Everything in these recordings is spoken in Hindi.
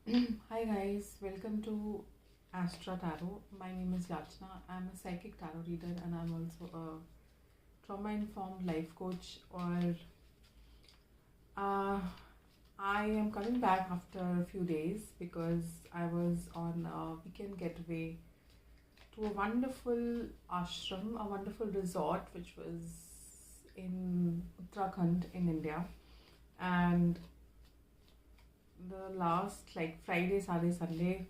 Hi guys, welcome to Astra Tarot. My name is Yachna. I'm a psychic tarot reader and I'm also a trauma informed life coach. Or uh, I am coming back after a few days because I was on a weekend getaway to a wonderful ashram, a wonderful resort which was in Uttarakhand in India. And the last like Friday, Saturday, Sunday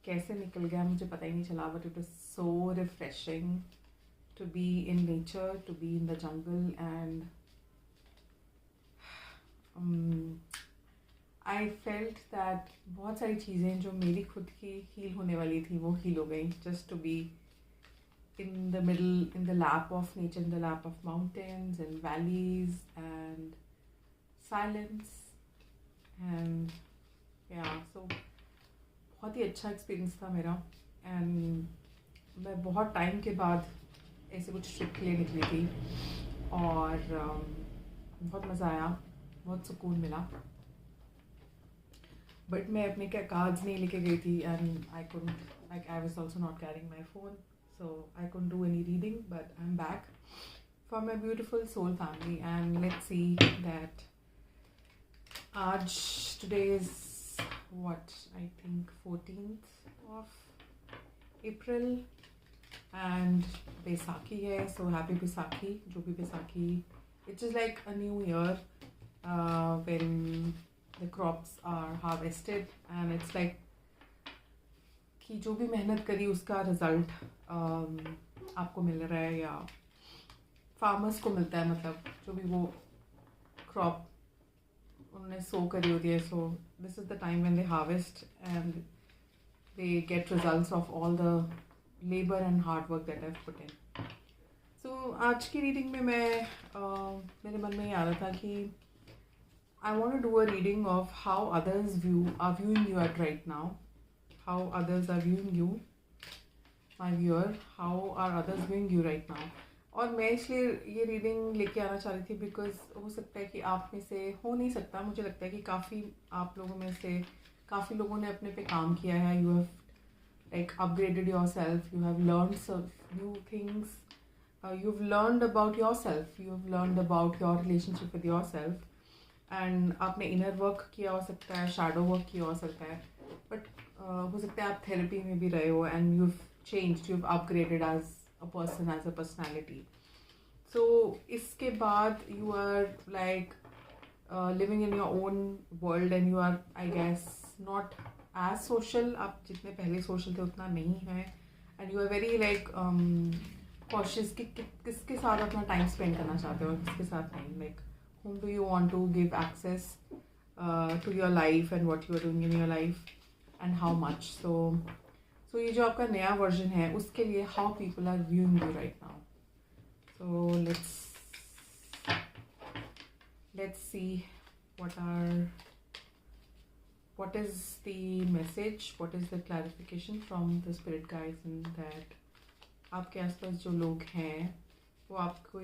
कैसे निकल गया मुझे पता ही नहीं चला, but it was so refreshing to be in nature, to be in the jungle and I felt that बहुत सारी चीज़ें जो मेरी खुद की हील होने वाली थी वो हील हो गई, just to be in the middle, in the lap of nature, in the lap of mountains and valleys and silence. And yeah, so बहुत ही अच्छा एक्सपीरियंस था मेरा. एंड मैं बहुत टाइम के बाद ऐसे कुछ ट्रिप के लिए निकली थी और बहुत मज़ा आया, बहुत सुकून मिला. बट मैं अपने क्या कार्ड्स नहीं लेके गई थी and I was also not carrying my phone, so I couldn't do any reading. But I am back for my beautiful soul family and let's see that आज today is what I think 14th of April and Baisakhi hai, so happy Baisakhi. जो भी Baisakhi, it's just like a new year when the crops are harvested and it's like कि जो भी मेहनत करी उसका रिजल्ट आपको मिल रहा है या फार्मर्स को मिलता है, मतलब जो भी वो क्रॉप उन्होंने सो करी होती है. So this is the time when they harvest and they get results of all the labour and hard work that I have put in. So आज की रीडिंग में मैं मेरे मन में ये आ रहा था कि I want to do a reading of how others are viewing you at right now, how others are viewing you my viewer, how are others viewing you right now. और मैं इसलिए ये रीडिंग लेके आना चाह रही थी बिकॉज हो सकता है कि आप में से, हो नहीं सकता, मुझे लगता है कि काफ़ी आप लोगों में से काफ़ी लोगों ने अपने पे काम किया है. You have like upgraded yourself, you have learned some new things, you've learned about yourself, you've learned about your relationship with yourself and आपने inner work किया हो सकता है, shadow work किया हो सकता है, but हो सकता है आप therapy में भी रहे हो and you've changed, you've upgraded as a person, as a personality. So इसके बाद you are like living in your own world and you are, I guess, not as social. आप जितने पहले social थे उतना नहीं है and you are very like cautious कि किसके साथ अपना time spend करना चाहते हो और किसके साथ नहीं. Like whom do you want to give access to your life and what you are doing in your life and how much. So ये जो आपका नया वर्जन है उसके लिए how people are viewing you right now. So let's see what is the message, what is the clarification from the spirit guides in that आपके आसपास जो लोग हैं वो आपको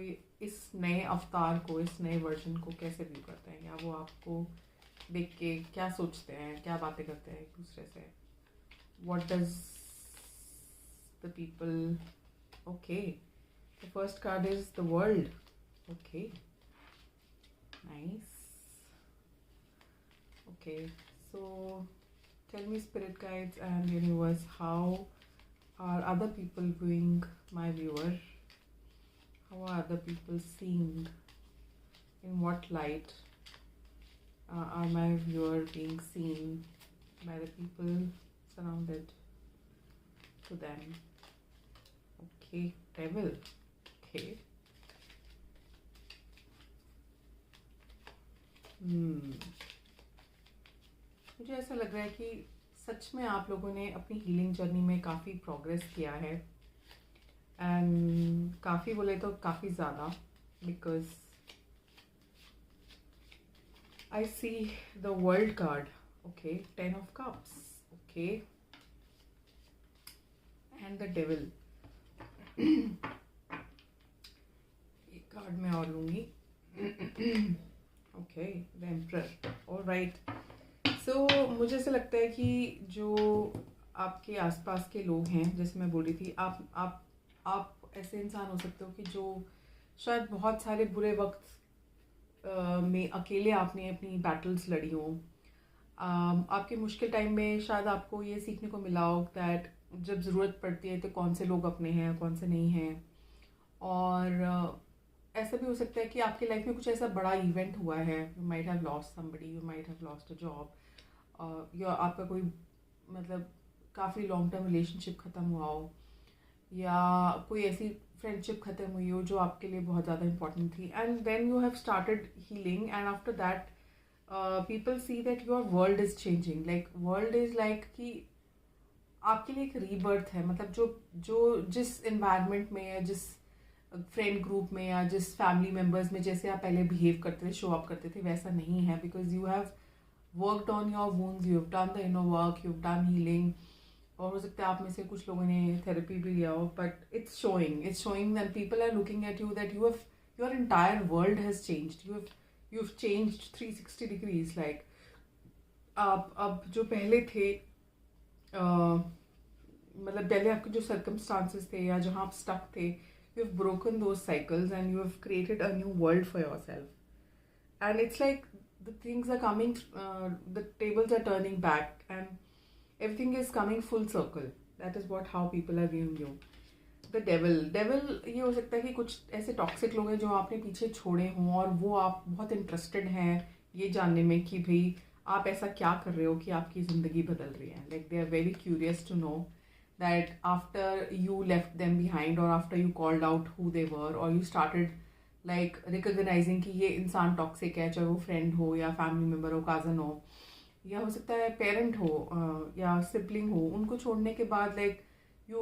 इस नए अवतार को, इस नए वर्जन को कैसे व्यू करते हैं, या वो आपको देख के क्या सोचते हैं, क्या बातें करते हैं एक दूसरे से. What does the people, okay, the first card is the world. Okay, nice. Okay, so tell me, spirit guides and universe, how are other people viewing my viewer? How are other people seeing? In what light are my viewer being seen by the people surrounded to them? Okay, devil. Okay. मुझे ऐसा लग रहा है कि सच में आप लोगों ने अपनी हीलिंग जर्नी में काफ़ी प्रोग्रेस किया है एंड काफ़ी बोले तो काफ़ी ज़्यादा, because I see the world card. Okay, 10 of cups. Okay, and the devil. एक कार्ड मैं और लूँगी. Okay, the Emperor. All right. मुझे ऐसा लगता है कि जो आपके आसपास के लोग हैं, जैसे मैं बोल रही थी, आप ऐसे इंसान हो सकते हो कि जो शायद बहुत सारे बुरे वक्त में अकेले आपने अपनी बैटल्स लड़ी हों। आपके मुश्किल टाइम में शायद आपको ये सीखने को मिला हो दैट जब ज़रूरत पड़ती है तो कौन से लोग अपने हैं, कौन से नहीं हैं। और ऐसा भी हो सकता है कि आपकी लाइफ में कुछ ऐसा बड़ा इवेंट हुआ है, you might have lost somebody, you might have lost a job, या आपका कोई मतलब काफ़ी लॉन्ग टर्म रिलेशनशिप ख़त्म हुआ हो, या कोई ऐसी फ्रेंडशिप ख़त्म हुई हो जो आपके लिए बहुत ज़्यादा इंपॉर्टेंट थी, and then you have started healing, and after that people see that your world is changing. Like world is like कि आपके लिए एक रीबर्थ है। मतलब जो जो जिस इन्वायरमेंट में या जिस फ्रेंड ग्रुप में या जिस फैमिली मेम्बर्स में जैसे आप पहले बिहेव करते थे, शो अप करते थे, वैसा नहीं है, because you have worked on your wounds, you have done the inner work, you have done healing. और हो सकता है आप में से कुछ लोगों ने थेरेपी भी लिया हो, but it's showing that people are looking at you that your entire world has changed, you have changed 360 degrees. Like आप अब जो पहले थे, मतलब पहले आपके जो सर्कमस्टांसेस थे या जहाँ आप स्टक थे, you have broken those cycles and you have created a new world for yourself. And it's like the things are coming, the tables are turning back and everything is coming full circle. That is what how people are viewing you. The devil ये हो सकता है कि कुछ ऐसे टॉक्सिक लोग हैं जो आपने पीछे छोड़े हों और वो आप बहुत इंटरेस्टेड हैं ये जानने में कि भाई आप ऐसा क्या कर रहे हो कि आपकी ज़िंदगी बदल रही है। Like they are very curious to know that after you left them behind or after you called out who they were or you started like recognizing कि ये इंसान टॉक्सिक है, चाहे वो फ्रेंड हो या फैमिली मेम्बर हो, काजन हो, या हो सकता है पेरेंट हो या सिबलिंग हो, उनको छोड़ने के बाद like you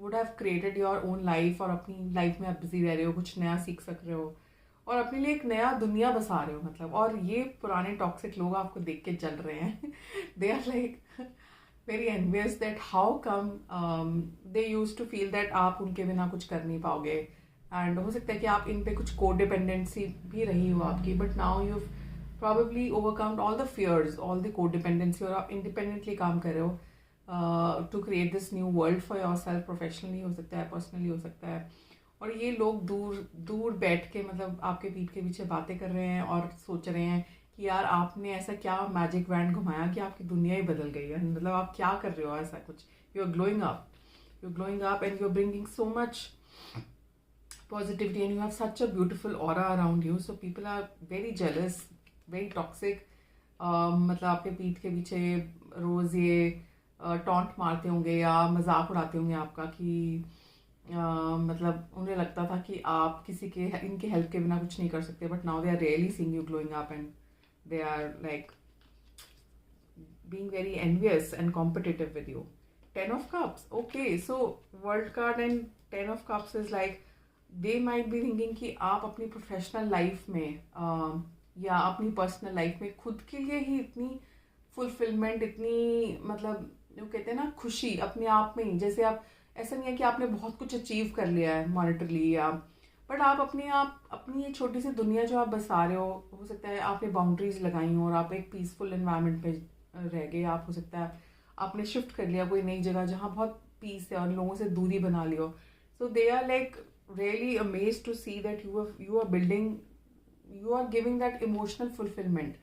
would have created your own life और अपनी लाइफ में आप बिजी रह रहे हो, कुछ नया सीख सक रहे हो और अपने लिए एक नया दुनिया बसा रहे हो। मतलब और ये पुराने टॉक्सिक लोग आपको देख के चल रहे हैं they are like very envious that how come they used to feel that आप उनके बिना कुछ कर नहीं पाओगे, एंड हो सकता है कि आप इन पे कुछ कोडिपेंडेंसी भी रही हो आपकी, but now you probably overcome all the fears, all the codependency, और आप इंडिपेंडेंटली काम कर रहे हो to create this new world for yourself. Professionally हो सकता है, पर्सनली हो सकता है, और ये लोग दूर दूर बैठ के मतलब आपके पीठ के पीछे बातें कर रहे हैं और सोच रहे हैं कि यार आपने ऐसा क्या मैजिक बैंड घुमाया कि आपकी दुनिया ही बदल गई है। मतलब आप क्या कर रहे हो ऐसा कुछ, you are glowing up and you are bringing so much positivity and you have such a beautiful aura around you, so people are very jealous, very toxic. मतलब आपके पीठ के पीछे रोज़ ये टॉन्ट मारते होंगे या मजाक उड़ाते होंगे आपका कि मतलब उन्हें लगता था कि आप किसी के इनके हेल्प के बिना कुछ नहीं कर सकते, but now they are really seeing you glowing up and they are like being very envious and competitive with you. 10 of cups, okay, so world card and 10 of cups is like they might be thinking कि आप अपनी प्रोफेशनल लाइफ में या अपनी पर्सनल लाइफ में खुद के लिए ही इतनी फुलफिलमेंट, इतनी मतलब जो कहते हैं ना खुशी अपने आप में ही, जैसे आप ऐसा नहीं है कि आपने बहुत कुछ अचीव कर लिया है मॉनेटरली या, बट आप अपनी ये छोटी सी दुनिया जो आप बसा रहे हो सकता है आपने बाउंड्रीज लगाई हो और आप एक पीसफुल एनवायरनमेंट में रह गए। आप हो सकता है आपने शिफ्ट कर लिया कोई नई जगह जहाँ बहुत पीस है और लोगों से दूरी बना लियो, so they are like really amazed to see that you are building, you are giving that emotional fulfilment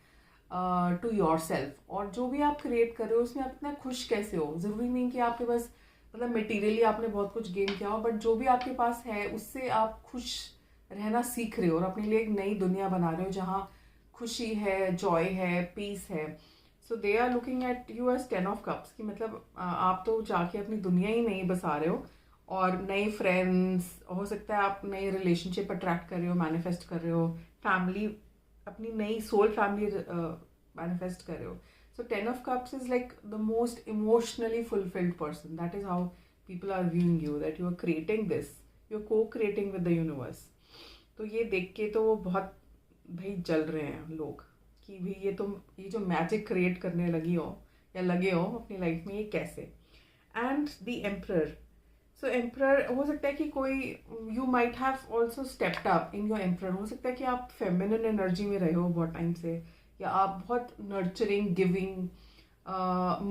to yourself. और जो भी आप क्रिएट कर रहे हो उसमें आप इतना खुश कैसे हो, ज़रूरी नहीं कि आपके पास मतलब मटेरियली आपने बहुत कुछ गेन किया हो, बट जो भी आपके पास है उससे आप खुश रहना सीख रहे हो और अपने लिए एक नई दुनिया बना रहे हो जहाँ खुशी है, जॉय है, पीस है। So they are looking at you as 10 of cups की मतलब आप तो जाके अपनी दुनिया ही नहीं बसा रहे हो और नए फ्रेंड्स, हो सकता है आप नए रिलेशनशिप अट्रैक्ट कर रहे हो, मैनिफेस्ट कर रहे हो, फैमिली अपनी नई सोल फैमिली मैनिफेस्ट कर रहे हो। So 10 of Cups is like the most emotionally fulfilled person. That is how people are viewing you, that you are creating this. You are co-creating with the universe. तो ये देख के तो वो बहुत भाई जल रहे हैं लोग कि भाई ये जो मैजिक क्रिएट करने लगी हो या लगे हो अपनी लाइफ में, ये कैसे। And the emperor, so emperor हो सकता है कि कोई you might have also stepped up in your emperor. हो सकता है कि आप फेमिनिन एनर्जी में रहे हो बहुत टाइम से, या आप बहुत नर्चरिंग, गिविंग,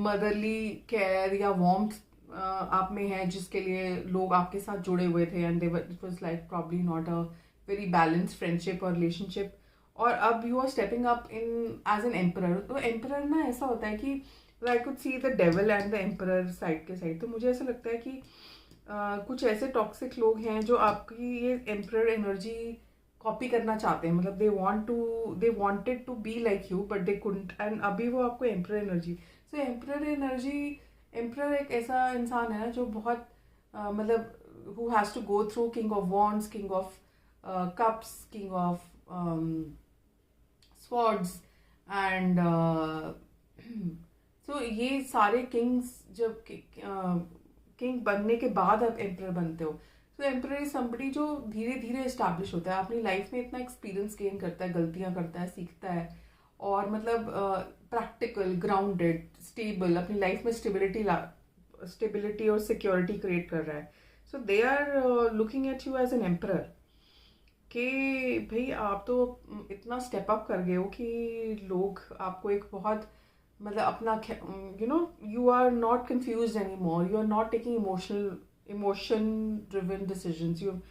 मदरली केयर या वार्मथ आप में है, जिसके लिए लोग आपके साथ जुड़े हुए थे and it was like probably not a very balanced friendship और रिलेशनशिप, और अब you are stepping up in as an emperor. तो एम्परर ना ऐसा होता है कि I could see the devil and the emperor side के साइड. तो मुझे ऐसा लगता है कि कुछ ऐसे टॉक्सिक लोग हैं जो आपकी ये एम्परर एनर्जी कॉपी करना चाहते हैं. मतलब they wanted to be like you but they couldn't, and अभी वो आपको एम्परर एनर्जी. सो एम्परर एक ऐसा इंसान है ना जो बहुत मतलब who has to go through king of wands, king of cups, king of swords and so ये सारे किंग्स जब किंग बनने के बाद आप एम्परर बनते हो. तो एम्परर इज समबडी जो धीरे धीरे इस्टेब्लिश होता है, अपनी लाइफ में इतना एक्सपीरियंस गेन करता है, गलतियां करता है, सीखता है, और मतलब प्रैक्टिकल, ग्राउंडेड, स्टेबल, अपनी लाइफ में स्टेबिलिटी और सिक्योरिटी क्रिएट कर रहा है. So they are looking at you as an emperor कि भाई आप तो इतना स्टेप अप कर गए हो कि लोग आपको एक बहुत मतलब अपना you are not confused anymore, you are not taking emotion driven decisions, you're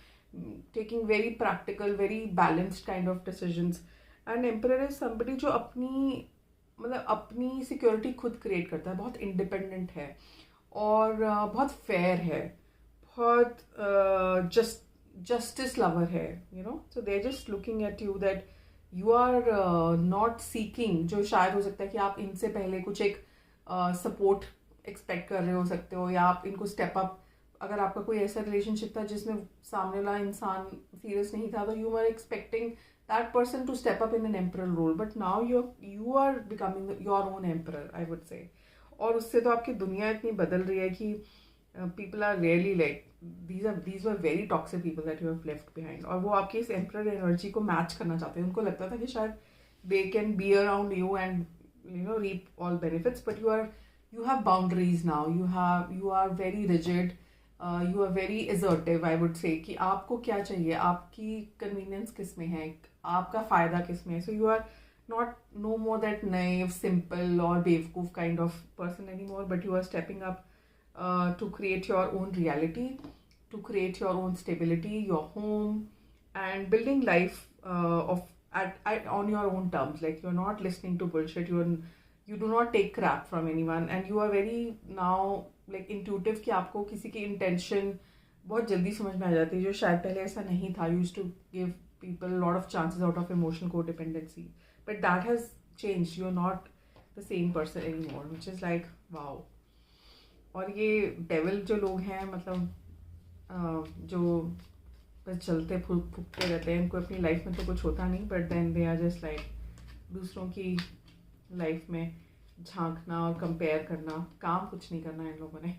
taking very practical, very balanced kind of decisions. And emperor is somebody जो अपनी सिक्योरिटी खुद क्रिएट करता है, बहुत इंडिपेंडेंट है और बहुत फेयर है, बहुत जस्टिस लवर है, so they're just looking at you that you are not seeking, जो शायद हो सकता है कि आप इनसे पहले कुछ एक सपोर्ट एक्सपेक्ट कर रहे हो सकते हो, या आप इनको स्टेप अप, अगर आपका कोई ऐसा रिलेशनशिप था जिसमें सामने वाला इंसान सीरियस नहीं था, तो you are expecting that person to step up in an emperor role, but now you are becoming your own emperor, I would say. और उससे तो आपकी दुनिया इतनी बदल रही है कि people are really like these were very toxic people that you have left behind, और वो आपकी इस एम्परर एनर्जी को मैच करना चाहते हैं. उनको लगता था कि शायद they can be around you and reap all benefits, but you have boundaries now, you are very rigid, you are very assertive, I would say, कि आपको क्या चाहिए, आपकी convenience किस में है, आपका फायदा किस में है. So you are no more that naive, simple or बेवकूफ kind of person anymore, but you are stepping up to create your own reality, to create your own stability, your home, and building life on your own terms. Like you're not listening to bullshit. You do not take crap from anyone, and you are very now like intuitive कि आपको किसी की intention बहुत जल्दी समझ में आ जाती है, जो शायद पहले ऐसा नहीं था. You used to give people a lot of chances out of emotional codependency, but that has changed. You're not the same person anymore, which is like wow. और ये डेविल जो लोग हैं, मतलब जो बस चलते फूकते रहते हैं, इनको अपनी लाइफ में तो कुछ होता नहीं, but then they are just like दूसरों की लाइफ में झांकना और कंपेयर करना, काम कुछ नहीं करना इन लोगों ने.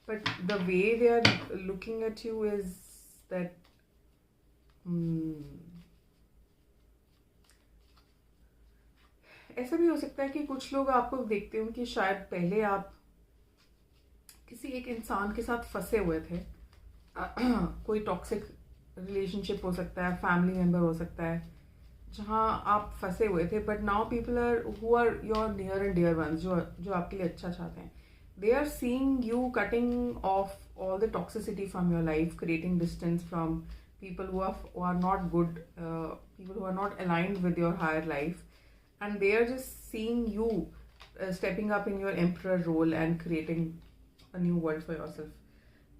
But the way they are looking at you is that ऐसा भी हो सकता है कि कुछ लोग आपको देखते हो कि शायद पहले आप किसी एक इंसान के साथ फंसे हुए थे. कोई टॉक्सिक रिलेशनशिप हो सकता है, फैमिली मेम्बर हो सकता है, जहाँ आप फंसे हुए थे, but now people are who are your near and dear ones, जो आपके लिए अच्छा चाहते हैं. They are seeing you cutting off all the toxicity from your life, creating distance from people who are not good, people who are not aligned with your higher life, and they are just seeing you stepping up in your emperor role and creating a new world for yourself.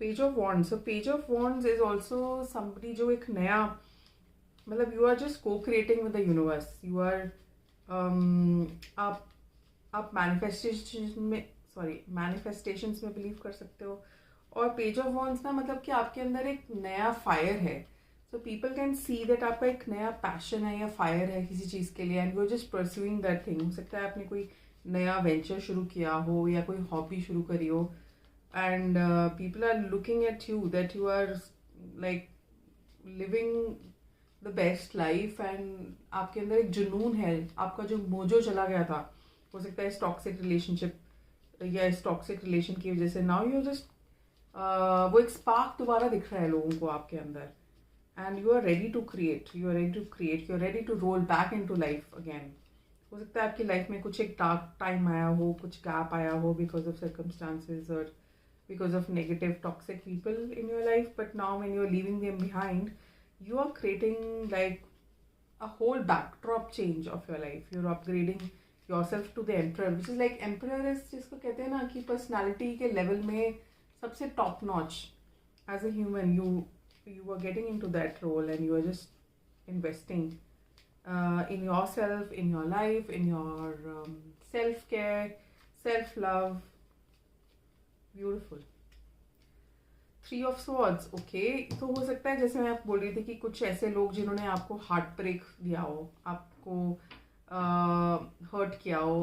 Page of Wands. So Page of Wands is also somebody जो एक नया, मतलब you are just co-creating with the universe. You are आप manifestations में believe कर सकते हो. और Page of Wands ना मतलब कि आपके अंदर एक नया फायर है. So people can see that आपका एक नया पैशन है या फायर है किसी चीज़ के लिए, and you're just pursuing that thing. हो सकता है आपने कोई नया वेंचर शुरू किया हो या कोई हॉबी शुरू करी हो, and people are looking at you that you are like living the best life, and आपके अंदर एक जुनून है, आपका जो मोजो चला गया था, हो सकता है इस टॉक्सिक रिलेशनशिप या इस टॉक्सिक रिलेशन की वजह से. नाउ यू जस्ट वो एक स्पार्क दोबारा दिख रहा है लोगों को आपके अंदर, and you are ready to create, you are ready to create, you are ready to roll back into life again. हो सकता है आपकी लाइफ में कुछ एक डार्क टाइम आया हो, कुछ गैप आया हो बिकॉज ऑफ सर्कमस्टांसेस और because of negative toxic people in your life, but now when you're leaving them behind, you are creating like a whole backdrop change of your life. You're upgrading yourself to the emperor, which is like emperor is जिसको कहते हैं ना कि personality के level में सबसे top notch. As a human, you are getting into that role and you are just investing in yourself, in your life, in your self-care, self-love. Beautiful. 3 of swords. Okay, तो हो सकता है जैसे मैं आप बोल रही थी कि कुछ ऐसे लोग जिन्होंने आपको हार्ट ब्रेक दिया हो, आपको हर्ट किया हो,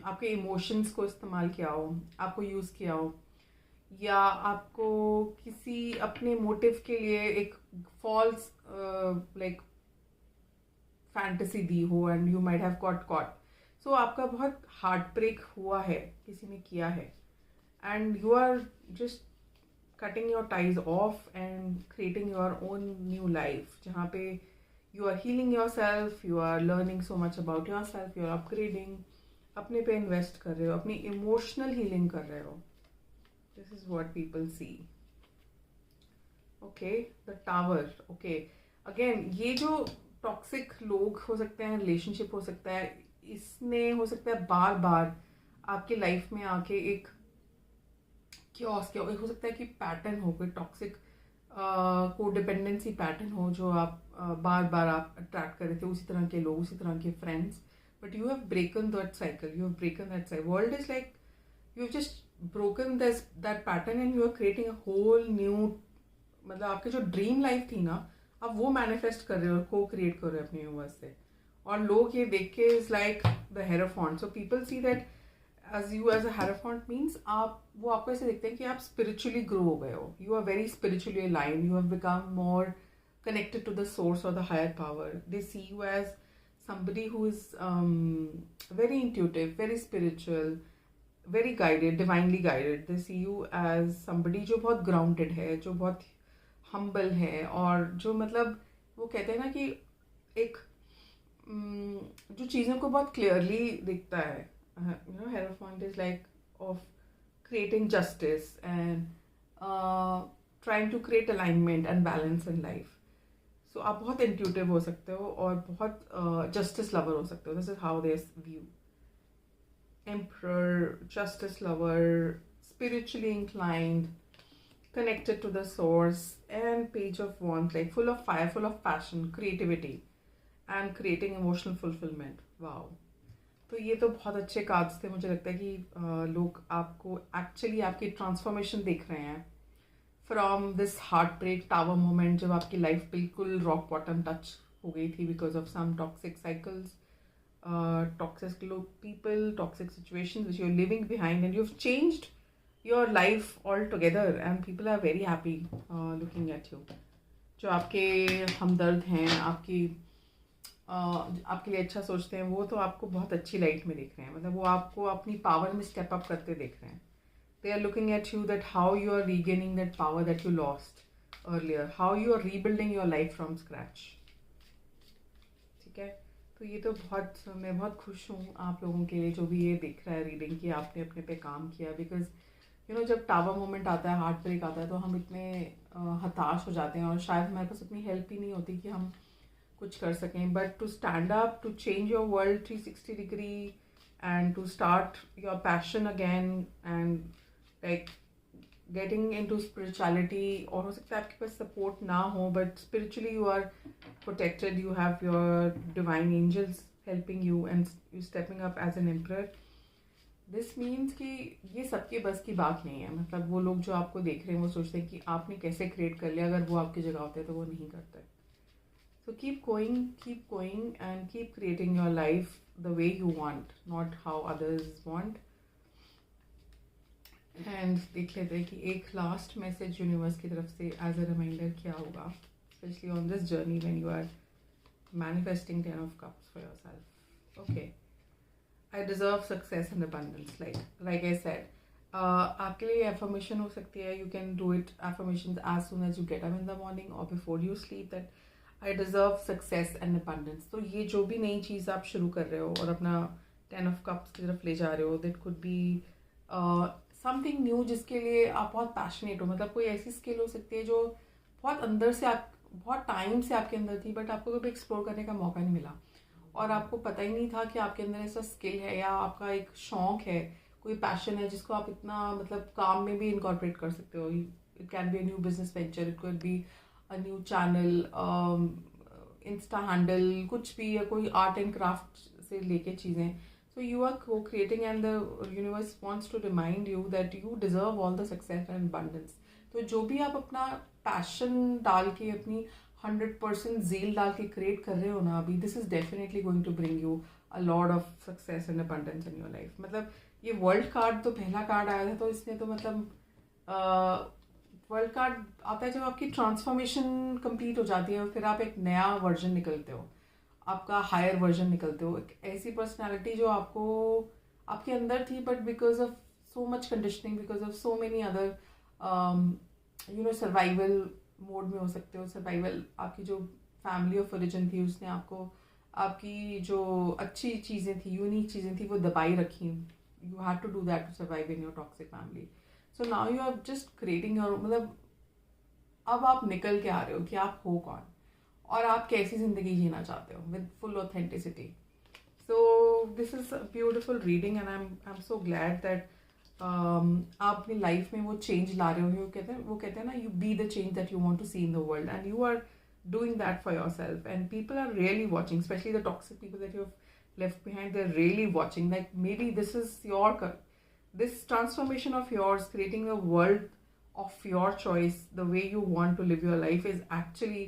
आपके इमोशंस को इस्तेमाल किया हो, आपको यूज़ किया हो, या आपको किसी अपने मोटिव के लिए एक फॉल्स लाइक फैंटेसी दी हो and you might have got caught. So आपका बहुत हार्ट ब्रेक हुआ है, किसी ने किया है, and you are just cutting your ties off and creating your own new life, जहाँ पे you are healing yourself, you are learning so much about yourself, you are upgrading, अपने पे इन्वेस्ट कर रहे हो, अपनी इमोशनल हीलिंग कर रहे हो. This is what people see. Okay, the tower. Okay, again ये जो टॉक्सिक लोग हो सकते हैं, रिलेशनशिप हो सकता है, इसने हो सकता है बार बार आपके लाइफ में आके एक क्योस क्या हो सकता है कि पैटर्न हो, कोई टॉक्सिक कोडिपेंडेंसी पैटर्न हो जो आप बार बार आप अट्रैक्ट कर रहे थे, उसी तरह के लोग, उसी तरह के friends, but you have broken that cycle, you have broken that cycle. World is like you have just broken that pattern and you are creating a whole new, मतलब आपकी जो ड्रीम लाइफ थी ना, आप वो मैनिफेस्ट कर रहे हो और को क्रिएट कर रहे हो अपने यूनिवर्स से. और लोग ये देख के is like the hierophant. So people see that as you as a hierophant means वो आपको ऐसे देखते हैं कि आप स्पिरिचुअली ग्रो हो गए हो, you are very spiritually aligned, you have become more connected to the source or the higher power. They see you as somebody who is very intuitive, very spiritual, very guided, divinely guided. They see you as somebody जो बहुत grounded है, जो बहुत humble है, और जो मतलब वो कहते हैं ना कि एक जो चीज़ों को बहुत क्लियरली दिखता है. You know, Hierophant is like of creating justice and trying to create alignment and balance in life. So आप बहुत इंट्यूटिव हो सकते हो और बहुत जस्टिस लवर हो सकते हो. This is how they view. Emperor, justice lover, spiritually inclined, connected to the source, and page of wands, like full of fire, full of passion, creativity and creating emotional fulfillment. Wow. तो ये तो बहुत अच्छे कार्ड्स थे. मुझे लगता है कि लोग आपको एक्चुअली आपकी ट्रांसफॉर्मेशन देख रहे हैं from this heartbreak tower moment, जब आपकी लाइफ बिल्कुल रॉक बॉटम टच हो गई थी because of some toxic cycles, toxic people, toxic situations which you are living behind, and you have changed your life all together and people are very happy looking at you. जो आपके हमदर्द हैं, आपके लिए अच्छा सोचते हैं, वो तो आपको बहुत अच्छी लाइट में देख रहे हैं. मतलब वो आपको अपनी पावर में स्टेप अप करते देख रहे हैं. They are looking at you that how you are regaining that power that you lost earlier, how you are rebuilding your life from scratch. ठीक है, तो ये तो मैं बहुत खुश हूँ आप लोगों के लिए जो भी ये देख रहा है रीडिंग कि आपने अपने पे काम किया. बिकॉज यू नो जब टावर मोमेंट आता है, हार्ट ब्रेक आता है, तो हम इतने हताश हो जाते हैं और शायद हमारे पास इतनी हेल्प ही नहीं होती कि हम कुछ कर सकें. But to stand up, to change your world 360 degree and to start your passion again and like getting into spirituality, और हो सकता है आपके पास support ना हो but spiritually you are protected, you have your divine angels helping you and you stepping up as an emperor. This means कि ये सबके बस की बात नहीं है. मतलब वो लोग जो आपको देख रहे हैं वो सोचते हैं कि आपने कैसे create कर लिया, अगर वो आपकी जगह होते तो वो नहीं करते. So keep going and keep creating your life the way you want, not how others want. And देख लेते हैं कि एक लास्ट मैसेज यूनिवर्स की तरफ से एज अ रिमाइंडर क्या होगा, specially on this journey when you are manifesting 10 of cups for yourself. Okay, I deserve success and abundance. Like I said, आपके लिए एफर्मेशन हो सकती है, you can do it affirmation as soon as you get up in the morning और before you sleep, that I deserve success and abundance. तो ये जो भी नई चीज़ आप शुरू कर रहे हो और अपना 10 of Cups की तरफ ले जा रहे हो, that could be something new जिसके लिए आप बहुत पैशनेट हो। मतलब कोई ऐसी स्किल हो सकती है जो बहुत अंदर से आप बहुत टाइम से आपके अंदर थी, बट आपको कभी एक्सप्लोर करने का मौका नहीं मिला और आपको पता ही नहीं था कि आपके अंदर ऐसा स्किल है या आपका एक शौक है, कोई पैशन है जिसको आप इतना मतलब काम में भी इनकॉर्पोरेट कर सकते हो। It can be a new business venture, it could be a new channel, Insta handle, कुछ भी, या कोई आर्ट एंड क्राफ्ट से लेके चीज़ें। So you are co creating and the universe wants to remind you that you deserve all the success and abundance. तो जो भी आप अपना पैशन डाल के, अपनी 100% zeal डाल के क्रिएट कर रहे हो ना अभी, this is definitely going to bring you a lot of success and abundance in your life. मतलब ये वर्ल्ड कार्ड तो पहला कार्ड आया था, तो इसने तो मतलब वर्ल्ड कार्ड आता है जब आपकी ट्रांसफॉर्मेशन कंप्लीट हो जाती है और फिर आप एक नया वर्जन निकलते हो, आपका हायर वर्जन निकलते हो, एक ऐसी पर्सनालिटी जो आपको आपके अंदर थी, but because of so much conditioning, because of so many other survival mode में हो सकते हो। सर्वाइवल, आपकी जो फैमिली ऑफ ओरिजिन थी उसने आपको आपकी जो अच्छी चीज़ें थी, यूनिक चीज़ें थी, वो दबाई रखी। You had to do that to survive in your toxic family. So now you are just creating your, मतलब अब आप निकल के आ रहे हो कि आप हो कौन और आप कैसी ज़िंदगी जीना चाहते हो with full authenticity. So this is a beautiful reading and I am so glad that आप अपनी लाइफ में वो चेंज ला रहे हो। वो कहते हैं ना, you be the change that you want to see in the world and you are doing that for yourself, and people are really watching, especially the toxic people that you've left behind. They're really watching, like maybe this is this transformation of yours, creating a world of your choice, the way you want to live your life, is actually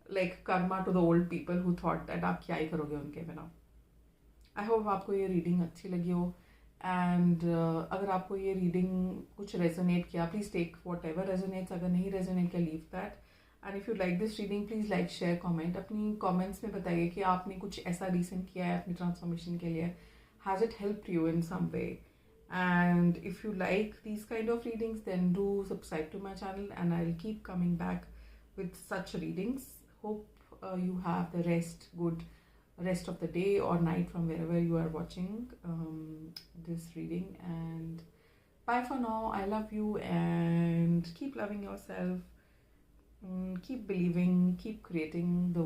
like karma to the old people who thought that आप क्या ही करोगे उनके बिना। आई होप आपको ये रीडिंग अच्छी लगी हो, एंड अगर आपको ये रीडिंग कुछ रेजोनेट किया, please take whatever resonates, अगर नहीं रेजोनेट किया, leave that. And if you like this reading, please like, share, comment. अपनी कमेंट्स में बताइए कि आपने कुछ ऐसा रिसेंट किया है अपनी ट्रांसफॉर्मेशन के लिए। Has it helped you in some way? And if you like these kind of readings, then do subscribe to my channel and I'll keep coming back with such readings. Hope you have the rest of the day or night from wherever you are watching this reading. And bye for now. I love you and keep loving yourself. Keep believing, keep creating the